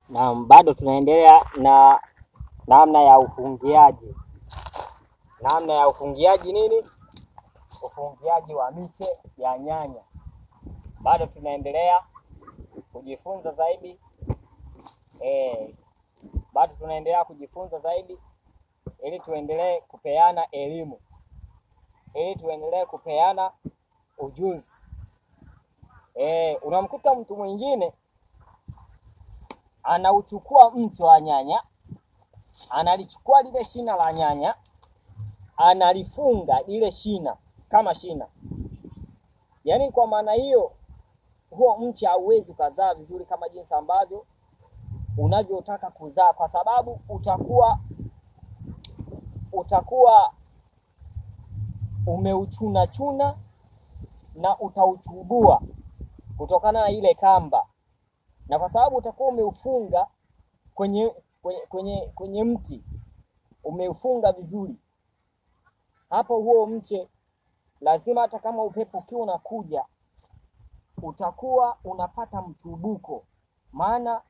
Na bado tunaendelea na namna ya ufungiaji. Namna ya ufungiaji nini? Ufungiaji wa miche ya nyanya. Bado tunaendelea kujifunza zaidi. Bado tunaendelea kujifunza zaidi ili tuendelee kupeana elimu. Ili tuendelee kupeana ujuzi. Unamkuta mtu mwingine anauchukua mche wa nyanya, analichukua lile shina la nyanya, analifunga lile shina kama shina. Yaani kwa maana hiyo huo mche hauwezi kuzaa vizuri kama jinsi ambavyo unavyotaka kuzaa, kwa sababu utakuwa umeuchuna chuna na utauchubua kutokana na ile kamba. Na kwa sababu utakuwa umeufunga kwenye mti, umeufunga vizuri, hapo huo mche lazima hata kama upepo ukiwa unakuja utakuwa unapata mchubuko, maana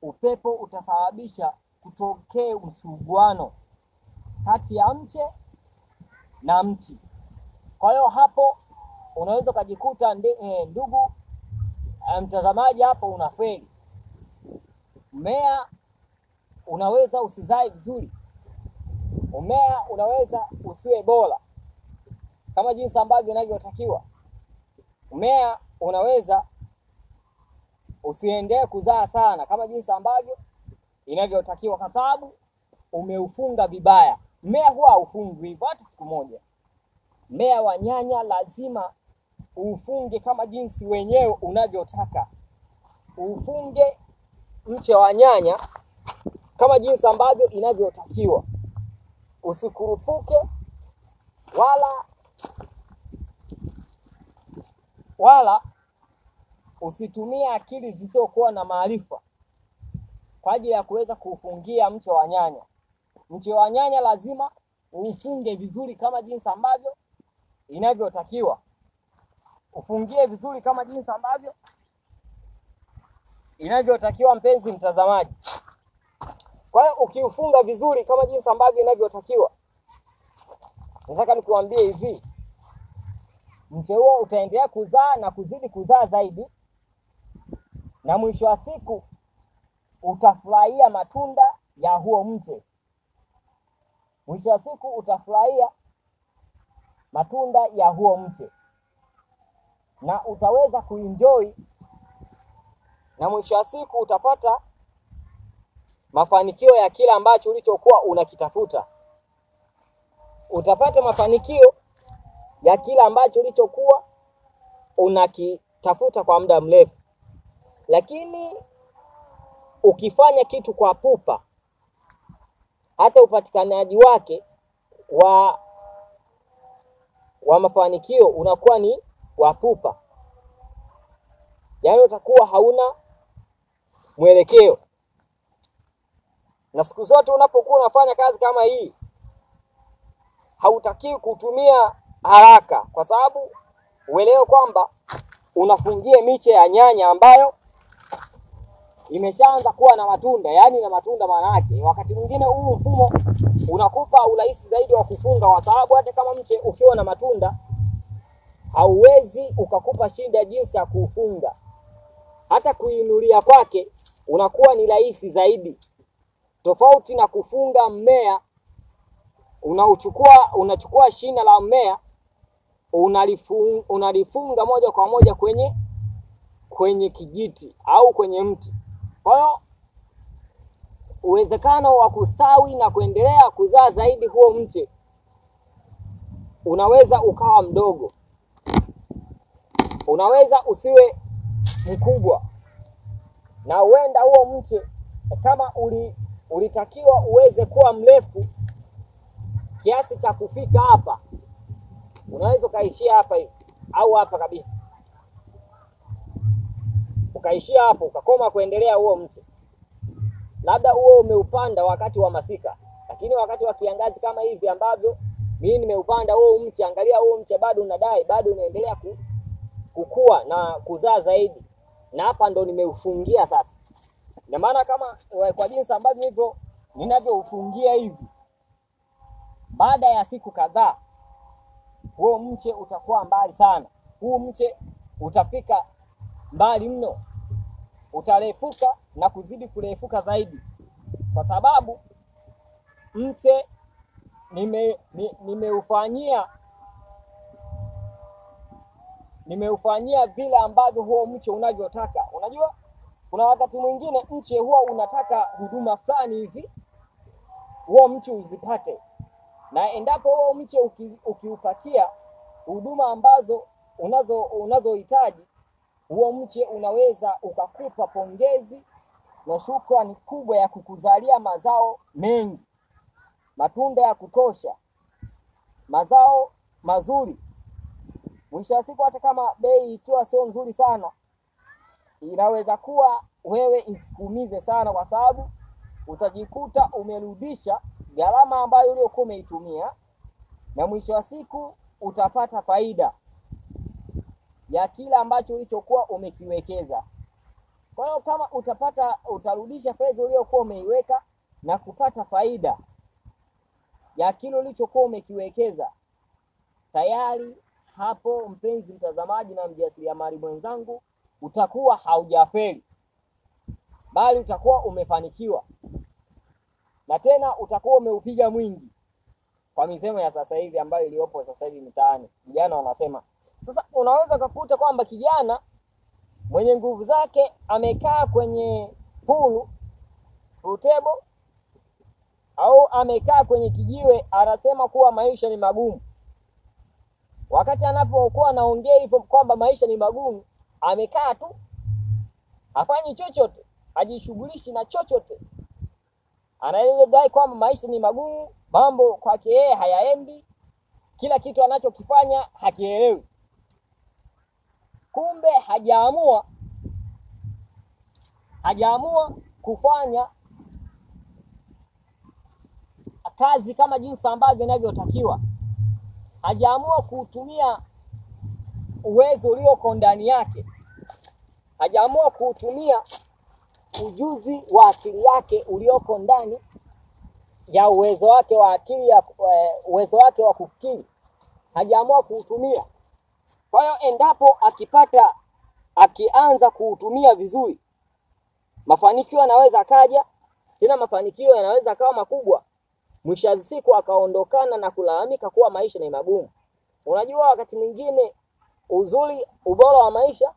upepo utasababisha kutokee msuguano kati ya mche na mti. Kwa hiyo hapo unaweza ukajikuta ndugu mtazamaji, hapo unafeli. Mmea unaweza usizae vizuri, mmea unaweza usiwe bora kama jinsi ambavyo inavyotakiwa. Mmea unaweza usiendelee kuzaa sana kama jinsi ambavyo inavyotakiwa, kwa sababu umeufunga vibaya. Mmea huwa haufungwi hivyo hata siku moja. Mmea wa nyanya lazima ufunge kama jinsi wenyewe unavyotaka. Ufunge mche wa nyanya kama jinsi ambavyo inavyotakiwa. Usikurupuke wala usitumie akili zisizokuwa na maarifa kwa ajili ya kuweza kufungia mche wa nyanya. Mche wa nyanya lazima ufunge vizuri kama jinsi ambavyo inavyotakiwa. Ufungie vizuri kama jinsi ambavyo inavyotakiwa, mpenzi mtazamaji. Kwa hiyo ukiufunga vizuri kama jinsi ambavyo inavyotakiwa, nataka nikuambie hivi, mche huo utaendelea kuzaa na kuzidi kuzaa zaidi, na mwisho wa siku utafurahia matunda ya huo mche. Mwisho wa siku utafurahia matunda ya huo mche na utaweza kuenjoy, na mwisho wa siku utapata mafanikio ya kila ambacho ulichokuwa unakitafuta. Utapata mafanikio ya kila ambacho ulichokuwa unakitafuta kwa muda mrefu. Lakini ukifanya kitu kwa pupa, hata upatikanaji wake wa mafanikio unakuwa ni wa pupa. Yaani utakuwa hauna mwelekeo. Na siku zote unapokuwa unafanya kazi kama hii, hautakiwi kutumia haraka, kwa sababu uelewe kwamba unafungia miche ya nyanya ambayo imeshaanza kuwa na matunda. Yaani na matunda maana yake, wakati mwingine huu mfumo unakupa urahisi zaidi wa kufunga, kwa sababu hata kama mche ukiwa na matunda hauwezi ukakupa shida jinsi ya kufunga. Hata kuinulia kwake unakuwa ni rahisi zaidi, tofauti na kufunga mmea. Unachukua shina la mmea, unalifunga moja kwa moja kwenye kijiti au kwenye mti. Kwa hiyo uwezekano wa kustawi na kuendelea kuzaa zaidi huo mche unaweza ukawa mdogo, unaweza usiwe mkubwa. Na huenda huo mche kama ulitakiwa uweze kuwa mrefu kiasi cha kufika hapa, unaweza ukaishia hapa hivi au hapa kabisa, ukaishia hapo ukakoma kuendelea huo mche. Labda huo umeupanda wakati wa masika, lakini wakati wa kiangazi kama hivi ambavyo mimi nimeupanda huo mche, angalia huo mche bado unadai, bado unaendelea kukua na kuzaa zaidi. Na hapa ndo nimeufungia sasa. Na maana kama kwa jinsi ambavyo hivyo ninavyoufungia hivi, baada ya siku kadhaa huo mche utakuwa mbali sana. Huu mche utafika mbali mno, utarefuka na kuzidi kurefuka zaidi, kwa sababu mche nimeufanyia vile ambavyo huo mche unavyotaka. Unajua kuna wakati mwingine mche huwa unataka huduma fulani hivi huo mche uzipate, na endapo huo mche ukiupatia huduma ambazo unazohitaji, huo mche unaweza ukakupa pongezi na shukrani kubwa ya kukuzalia mazao mengi, matunda ya kutosha, mazao mazuri. Mwisho wa siku hata kama bei ikiwa sio nzuri sana, inaweza kuwa wewe isikuumize sana, kwa sababu utajikuta umerudisha gharama ambayo uliokuwa umeitumia, na mwisho wa siku utapata faida ya kila ambacho ulichokuwa umekiwekeza. Kwa hiyo kama utarudisha fedha uliyokuwa umeiweka na kupata faida ya kile ulichokuwa umekiwekeza, tayari hapo, mpenzi mtazamaji na mjasiriamali mwenzangu, utakuwa haujafeli, bali utakuwa umefanikiwa, na tena utakuwa umeupiga mwingi, kwa misemo ya sasa hivi ambayo iliyopo sasa hivi mtaani. Vijana wanasema, sasa unaweza kukuta kwamba kijana mwenye nguvu zake amekaa kwenye pool table au amekaa kwenye kijiwe, anasema kuwa maisha ni magumu. Wakati anapokuwa anaongea hivyo kwamba maisha ni magumu, amekaa tu, hafanyi chochote, hajishughulishi na chochote, anadai kwamba maisha ni magumu, mambo kwake yeye hayaendi, kila kitu anachokifanya hakielewi. Kumbe hajaamua kufanya kazi kama jinsi ambavyo inavyotakiwa. Hajaamua kutumia uwezo ulioko ndani yake. Hajaamua kutumia ujuzi wa akili yake ulioko ndani ya uwezo wake wa akili, ya uwezo wake wa kufikiri. Hajaamua kuutumia. Kwa hiyo endapo akianza kuutumia vizuri, mafanikio yanaweza kaja, tena mafanikio yanaweza kawa makubwa. Mwisho wa siku akaondokana na kulalamika kuwa maisha ni magumu. Unajua wakati mwingine ubora wa maisha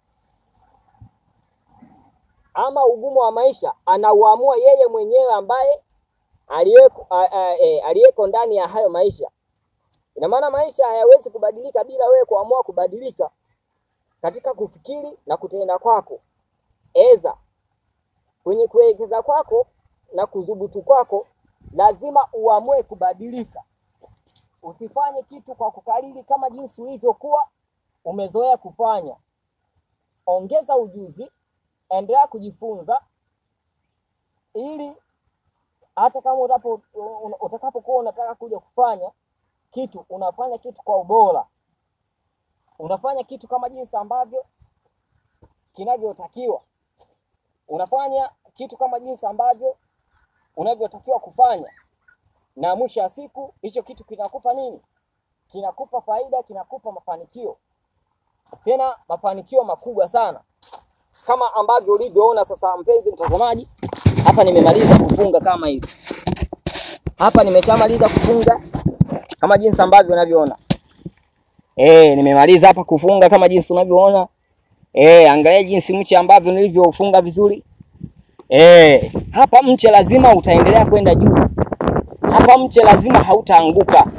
ama ugumu wa maisha anauamua yeye mwenyewe ambaye aliyeko ndani ya hayo maisha. Ina maana maisha hayawezi kubadilika bila wewe kuamua kubadilika katika kufikiri na kutenda kwako. Kwenye kuwekeza kwako na kudhubutu kwako, lazima uamue kubadilika. Usifanye kitu kwa kukariri kama jinsi ulivyokuwa umezoea kufanya. Ongeza ujuzi, endelea kujifunza, ili hata kama utakapokuwa unataka kuja kufanya kitu, unafanya kitu kwa ubora. Unafanya kitu kama jinsi ambavyo kinavyotakiwa. Unafanya kitu kama jinsi ambavyo unavyotakiwa kufanya. Na mwisho wa siku hicho kitu kinakupa nini? Kinakupa faida, kinakupa mafanikio. Tena mafanikio makubwa sana. Kama ambavyo ulivyoona sasa, mpenzi mtazamaji, hapa nimemaliza kufunga kama hivi. Hapa nimeshamaliza kufunga kama jinsi ambavyo unavyoona. Nimemaliza hapa kufunga kama jinsi unavyoona. Angalia jinsi mche ambavyo nilivyofunga vizuri. Hapa mche lazima utaendelea kwenda juu. Hapa mche lazima hautaanguka.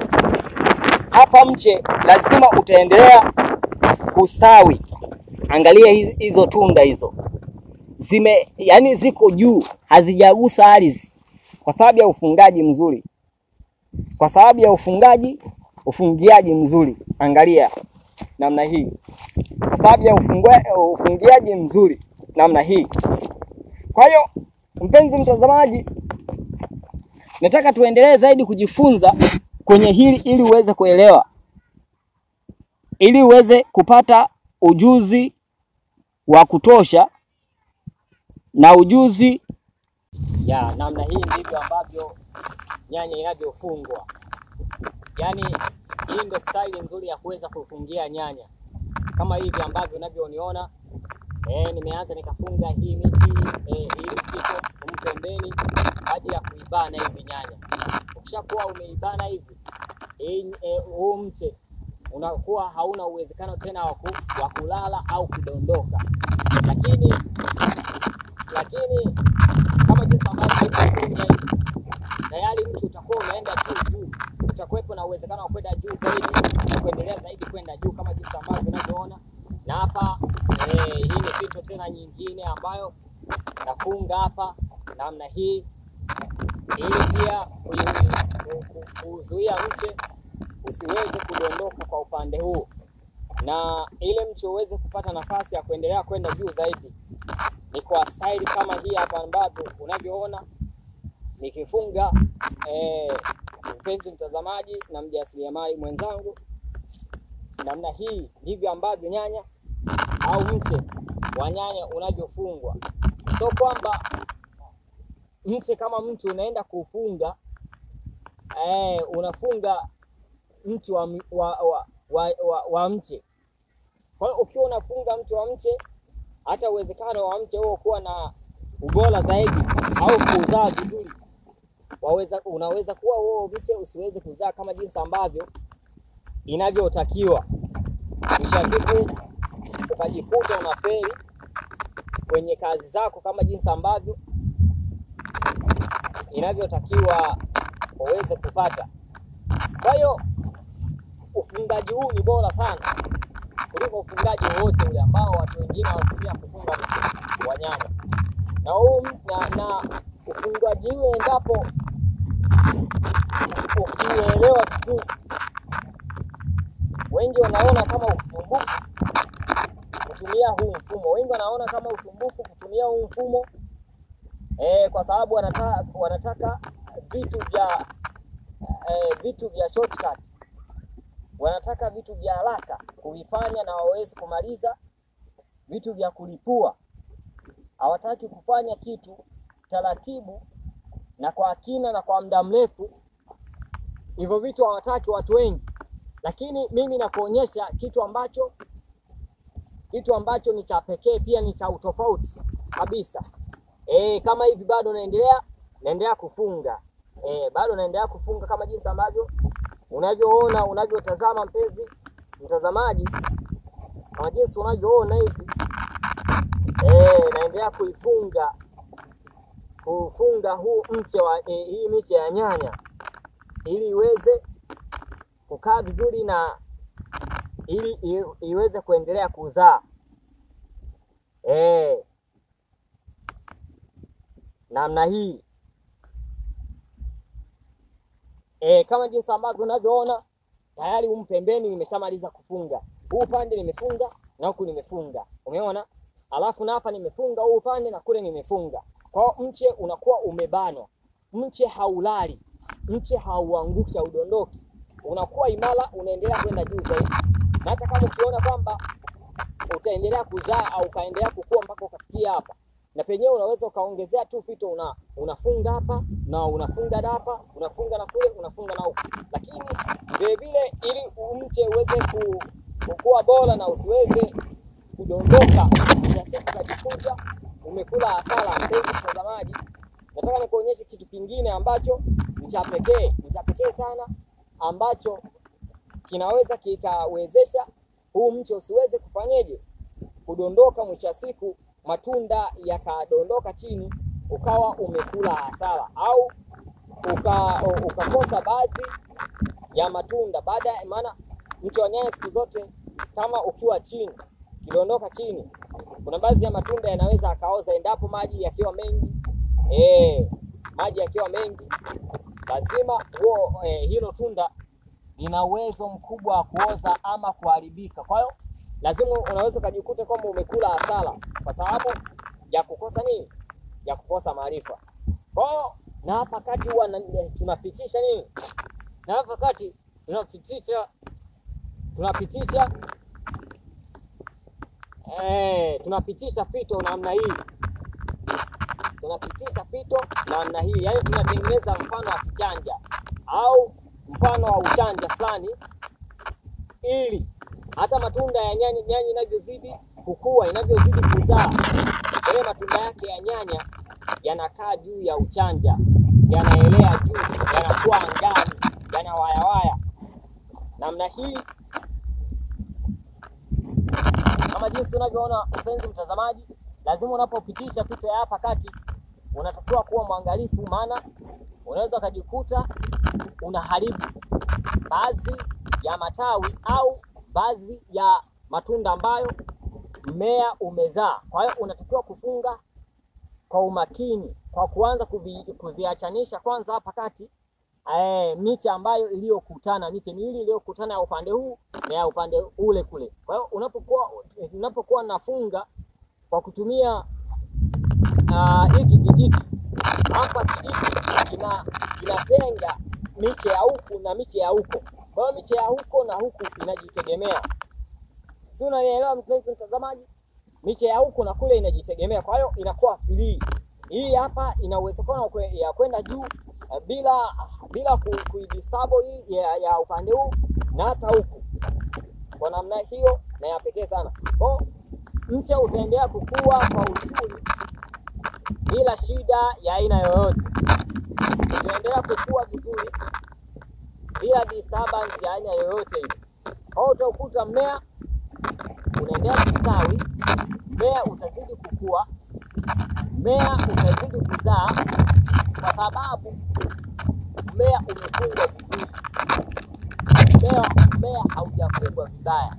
Hapa mche lazima utaendelea kustawi. Angalia hizo tunda hizo. Yani ziko juu, hazijagusa ardhi, kwa sababu ya ufungaji mzuri. Kwa sababu ya ufungiaji mzuri. Angalia namna hii. Kwa sababu ya ufungiaji mzuri namna hii. Kwa hiyo mpenzi mtazamaji, nataka tuendelee zaidi kujifunza kwenye hili ili uweze kuelewa. Ili uweze kupata ujuzi wa kutosha na ujuzi ya namna hii ndivyo ambavyo nyanya inavyofungwa. Yaani hii ndio style nzuri ya kuweza kufungia nyanya. Kama hivi ambavyo unavyoniona, nimeanza nikafunga hii miti hii fito pembeni hadi ya kuibana hivi nyanya. Ukishakuwa umeibana hivi huu mche unakuwa hauna uwezekano tena wa kulala au kudondoka. Lakini kama jinsi ambavyo tayari mche utakuwa unaenda juu, utakuwepo na uwezekano wa kwenda juu zaidi na kuendelea zaidi kwenda juu kama jinsi ambavyo unavyoona. Na hapa hii ni fito tena nyingine ambayo nafunga hapa namna hii, ili pia kuzuia mche usiweze kudondoka kwa upande huu, na ile mche uweze kupata nafasi ya kuendelea kwenda juu zaidi. Ni kwa style kama hii hapa ambavyo unavyoona nikifunga. Mpenzi mtazamaji na mjasiriamali mwenzangu, namna hii ndivyo ambavyo nyanya au mche wa nyanya unavyofungwa. So kwamba mche kama mtu unaenda kufunga unafunga mti wa mche. Kwa hiyo ukiwa unafunga mti wa mche, hata uwezekano wa mche huo kuwa na ubora zaidi au kuzaa vizuri unaweza kuwa huo mche usiweze kuzaa kama jinsi ambavyo inavyotakiwa. Kisha siku ukajikuta unafeli kwenye kazi zako kama jinsi ambavyo inavyotakiwa uweze kupata. Kwa hiyo ufungaji huu ni bora sana kuliko ufungaji wote ule ambao watu wengine wanatumia kufunga mche wa nyanya. Na ufungaji huu endapo ukielewa vizuri, wengi wanaona kama usumbufu kutumia huu mfumo. Wengi wanaona kama usumbufu kutumia huu mfumo kwa sababu wanataka vitu vya shortcut. Wanataka vitu vya haraka kuvifanya na waweze kumaliza, vitu vya kulipua. Hawataki kufanya kitu taratibu na kwa kina na kwa muda mrefu. Hivyo vitu hawataki watu wengi. Lakini mimi nakuonyesha kitu ambacho ni cha pekee, pia ni cha utofauti kabisa. Kama hivi bado naendelea kufunga. Bado naendelea kufunga kama jinsi ambavyo unavyoona, unavyotazama mpenzi mtazamaji, kama jinsi unavyoona hivi. Naendelea kufunga huu mche wa hii miche ya nyanya ili iweze kukaa vizuri na ili iweze kuendelea kuzaa. Namna hii. Kama jinsi ambavyo unavyoona tayari pembeni nimeshamaliza kufunga. Huu upande nimefunga na huku nimefunga. Umeona? Alafu na hapa nimefunga huu upande na kule nimefunga. Kwa hiyo mche unakuwa umebanwa. Mche haulali. Mche hauanguki, haudondoki. Unakuwa imara, unaendelea kwenda juu zaidi. Na hata kama ukiona kwamba utaendelea kuzaa au kaendelea kukua mpaka ukafikia hapa, na penyewe unaweza ukaongezea tu fito, unafunga hapa na unafunga hapa, unafunga na kule, unafunga na huko. Lakini vile vile ili mche uweze kukua bora na usiweze kudondoka, kiasi ukajikuta umekula hasara. Mpenzi mtazamaji, nataka nikuonyeshe kitu kingine ambacho ni cha pekee sana, ambacho kinaweza kikawezesha huu mche usiweze kufanyeje kudondoka. Mwisho siku matunda yakadondoka chini, ukawa umekula hasara au ukakosa baadhi ya matunda. Maana mche wa nyanya siku zote kama ukiwa chini, kidondoka chini, kuna baadhi ya matunda yanaweza akaoza endapo maji yakiwa mengi. Maji yakiwa mengi, lazima hilo tunda lina uwezo mkubwa wa kuoza ama kuharibika. Kwa hiyo lazima unaweza kujikuta kwamba umekula hasara kwa sababu ya kukosa nini? Ya kukosa maarifa. Kwa hiyo na hapa kati huwa tunapitisha nini? Na hapa kati tunapitisha fito namna hii. tunapitisha pito namna hii, yaani tunatengeneza mfano wa kichanja au mfano wa uchanja fulani, ili hata matunda ya nyanya inavyozidi kukua, inavyozidi kuzaa, yale matunda yake ya nyanya yanakaa juu ya uchanja, yanaelea juu, yanakuwa angani, yanawayawaya namna hii. Kama jinsi unavyoona mpenzi mtazamaji, lazima unapopitisha pito ya hapa kati unatakiwa kuwa mwangalifu, maana unaweza ukajikuta unaharibu baadhi ya matawi au baadhi ya matunda ambayo mmea umezaa. Kwa hiyo unatakiwa kufunga kwa umakini kwa kuanza kuziachanisha kwanza hapa kati miche ambayo iliyokutana, miche miwili iliyokutana ya upande huu na ya upande ule kule. Kwa hiyo unapokuwa nafunga kwa kutumia hiki kijiti hapa, kijiti kinatenga miche ya huku na miche ya huko. Kwa hiyo miche ya huko na huku inajitegemea, si unanielewa mpenzi mtazamaji? Miche ya huko na kule inajitegemea, kwa hiyo inakuwa free. Hii hapa ina uwezekano ya kwenda juu bila kuidisturb hii ya upande huu na hata huku, kwa namna hiyo na ya pekee sana. Kwa mche utaendelea kukua kwa uzuri bila shida ya aina yoyote, utaendelea kukua vizuri bila disturbance ya aina yoyote ile. Kwa utakuta mmea unaendelea kustawi, mmea utazidi kukua, mmea utazidi kuzaa, kwa sababu mmea umefungwa vizuri. Mmea haujafungwa vibaya.